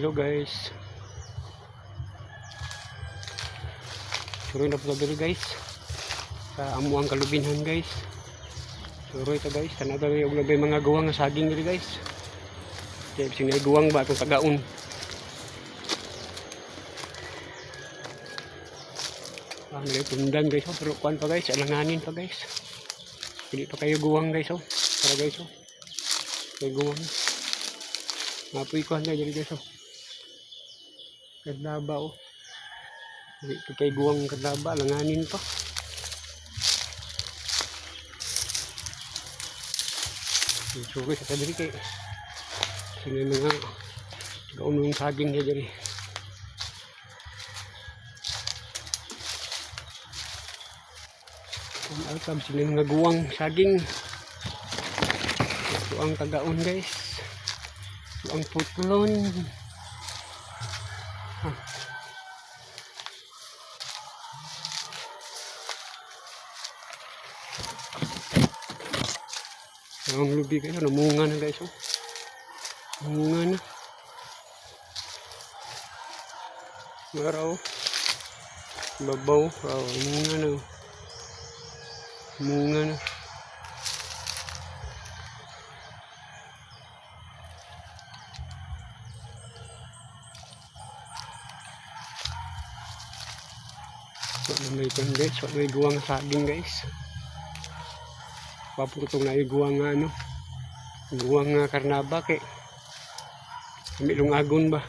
Hello guys. Suroy na po diri guys. Sa amuang kalubinhan guys. Suroy ta guys. Tanaga og nabay mga guwang nga saging diri guys. Kaya sing guwang ba itong tagaon. May tundan guys. Pero kuan pa guys. Alanganin pa guys. Hindi pa kayo guwang guys. Para guys. May guwang. Mapoy ko handa diri guys. Kadlaba Hindi pa kayo guwang kadlaba. Alanganin pa. Suroy sa kadiri kay sino mga gaunong saging niya diri. Kung alkab sino mga guwang saging. Ito ang tagaon guys. Ito ang putlon. Ang lubi guys, namunga na guys. Namunga na. Maraw. Babaw. Namunga na. Namunga na. So, may ito guys. So, may guwang saging guys. Paputong na guwang nga guwang nga karnaba kay milong agon ba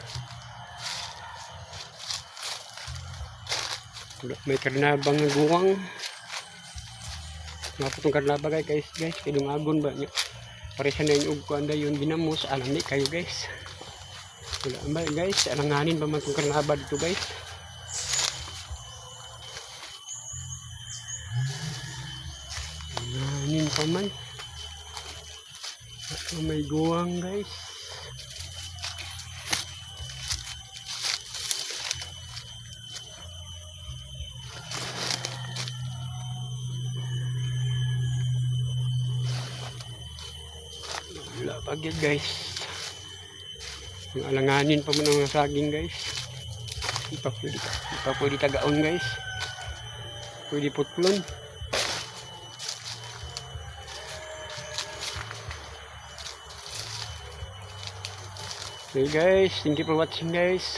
may karnaba nga guwang paputong karnaba guys kay dong agon ba nya pare sa na yung ug anda yun binamos alami kayo guys wala ba guys alanganin ba man tong karnaba dito guys. Alanganin pa man. May guwang guys. Wala pa gyud guys. Yung alanganin pa man ang saging guys. Di pa pwede tagaon guys. Pwede putlon. Okay guys, thank you for watching guys.